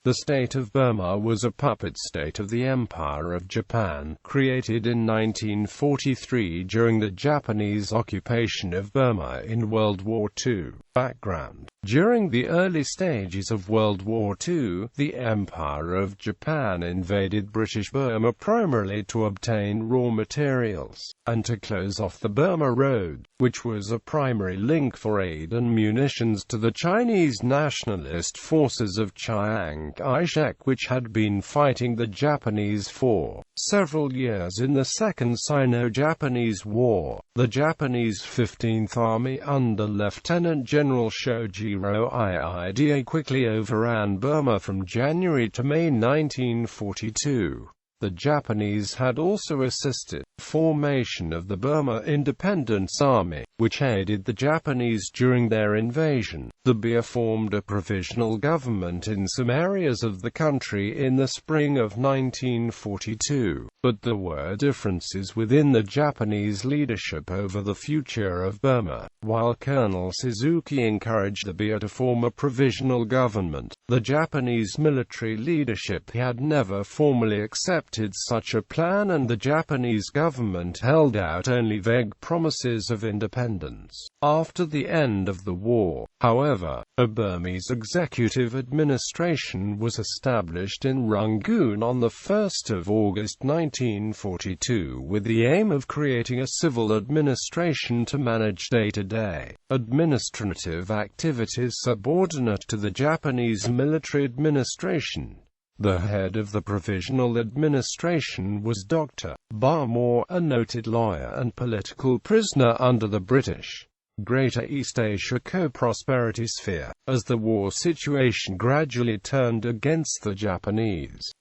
The State of Burma was a puppet state of the Empire of Japan, created in 1943 during the Japanese occupation of Burma in World War II. Background: during the early stages of World War II, the Empire of Japan invaded British Burma primarily to obtain raw materials, and to close off the Burma Road, which was a primary link for aid and munitions to the Chinese nationalist forces of Chiang Kai-shek, which had been fighting the Japanese for several years in the Second Sino-Japanese War. The Japanese 15th Army under Lieutenant General Shojiro Iida quickly overran Burma from January to May 1942. The Japanese had also assisted the formation of the Burma Independence Army, which aided the Japanese during their invasion. The BIA formed a provisional government in some areas of the country in the spring of 1942, but there were differences within the Japanese leadership over the future of Burma. While Colonel Suzuki encouraged the BIA to form a provisional government, the Japanese military leadership had never formally accepted such a plan, and the Japanese government held out only vague promises of independence. After the end of the war, however, a Burmese executive administration was established in Rangoon on 1 August 1942 with the aim of creating a civil administration to manage day-to-day administrative activities subordinate to the Japanese military administration. The head of the provisional administration was Dr. Ba Maw, a noted lawyer and political prisoner under the British Greater East Asia Co-Prosperity Sphere. As the war situation gradually turned against the Japanese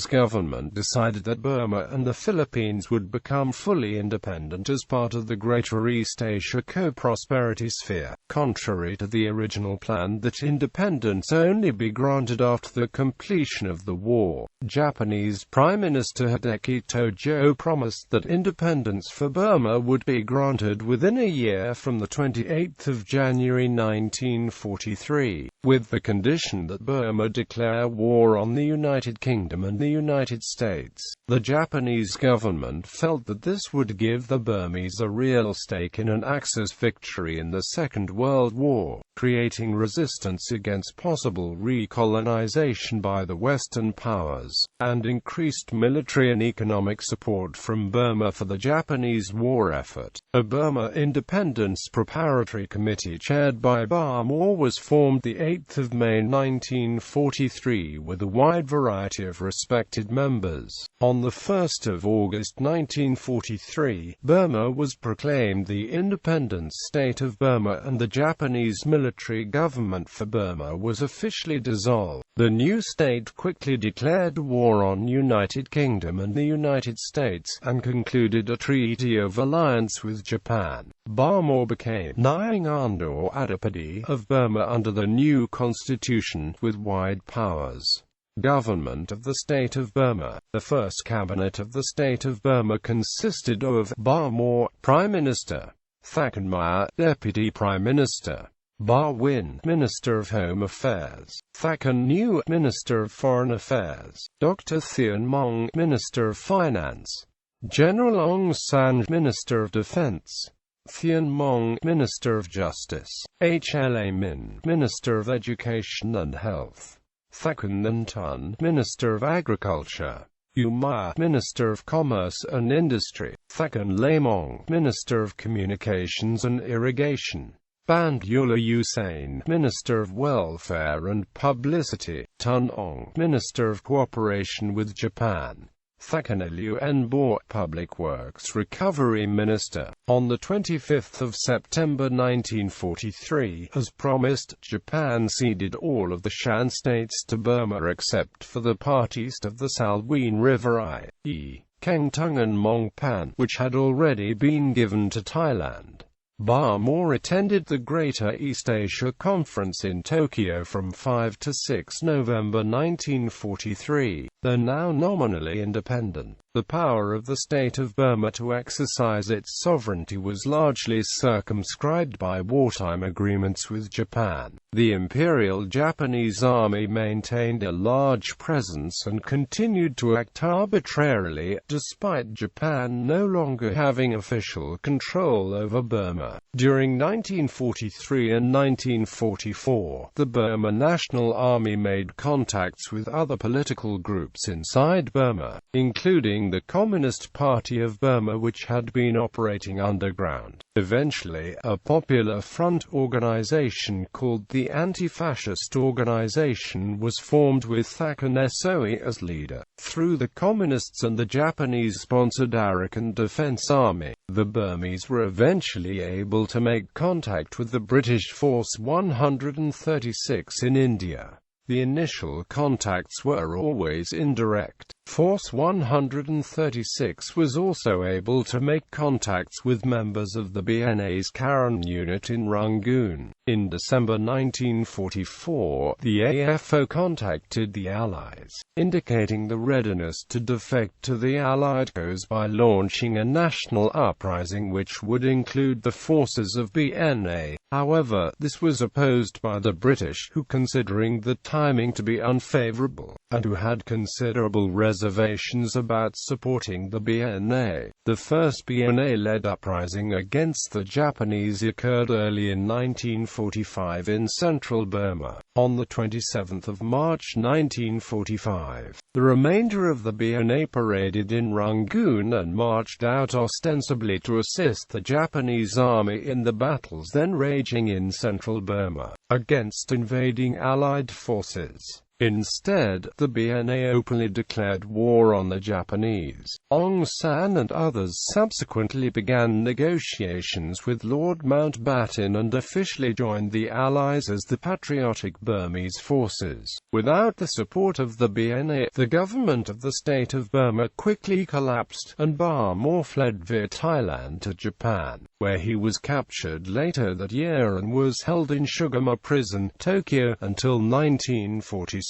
government decided that Burma and the Philippines would become fully independent as part of the Greater East Asia Co-Prosperity Sphere, contrary to the original plan that independence only be granted after the completion of the war. Japanese Prime Minister Hideki Tojo promised that independence for Burma would be granted within a year from the 28th of January 1943, with the condition that Burma declare war on the United Kingdom and the United States. The Japanese government felt that this would give the Burmese a real stake in an Axis victory in the Second World War, creating resistance against possible recolonization by the Western powers, and increased military and economic support from Burma for the Japanese war effort. A Burma Independence Preparatory Committee chaired by Ba Maw was formed 8 May 1943 with a wide variety of respected members. On 1 August 1943, Burma was proclaimed the independent state of Burma, and the Japanese military government for Burma was officially dissolved. The new state quickly declared war on United Kingdom and the United States, and concluded a treaty of alliance with Japan. Ba Maw became Nyinganda or Adipati of Burma under the new constitution, with wide powers. Government of the State of Burma. The first cabinet of the State of Burma consisted of Ba Maw, Prime Minister; Thakin Maya, Deputy Prime Minister; Ba Win, Minister of Home Affairs; Thakin New, Minister of Foreign Affairs; Dr. Thien Mong, Minister of Finance; General Aung San, Minister of Defense; Thien Mong, Minister of Justice; Hla Min, Minister of Education and Health; Thakin Nantun, Minister of Agriculture; Umaya, Minister of Commerce and Industry; Thakin Lamong, Minister of Communications and Irrigation; Bandula Usain, Minister of Welfare and Publicity; Tun Ong, Minister of Cooperation with Japan; Thakin Liu Nbo, Public Works Recovery Minister. On 25 September 1943, as promised, Japan ceded all of the Shan states to Burma except for the part east of the Salween River, i.e., Kengtung and Mongpan, which had already been given to Thailand. Ba Maw attended the Greater East Asia Conference in Tokyo from 5 to 6 November 1943. Though now nominally independent, The power of the State of Burma to exercise its sovereignty was largely circumscribed by wartime agreements with Japan. The Imperial Japanese Army maintained a large presence and continued to act arbitrarily, despite Japan no longer having official control over Burma. During 1943 and 1944, the Burma National Army made contacts with other political groups inside Burma, including the Communist Party of Burma, which had been operating underground. Eventually, a Popular Front organization called the Anti-Fascist Organization was formed with Thakur Nesoe as leader. Through the Communists and the Japanese-sponsored Arakan Defense Army, the Burmese were eventually able to make contact with the British Force 136 in India. The initial contacts were always indirect. Force 136 was also able to make contacts with members of the BNA's Karen unit in Rangoon. In December 1944, the AFO contacted the Allies, indicating the readiness to defect to the Allied cause by launching a national uprising which would include the forces of BNA. However, this was opposed by the British, who, considering the timing to be unfavorable, and who had considerable reservations about supporting the BNA. The first BNA-led uprising against the Japanese occurred early in 1945 in central Burma. On the 27th of March 1945, the remainder of the BNA paraded in Rangoon and marched out ostensibly to assist the Japanese army in the battles then raging in central Burma against invading Allied forces. Instead, the BNA openly declared war on the Japanese. Aung San and others subsequently began negotiations with Lord Mountbatten and officially joined the Allies as the Patriotic Burmese Forces. Without the support of the BNA, the government of the State of Burma quickly collapsed, and Bhamo fled via Thailand to Japan, where he was captured later that year and was held in Shugama Prison, Tokyo, until 1946.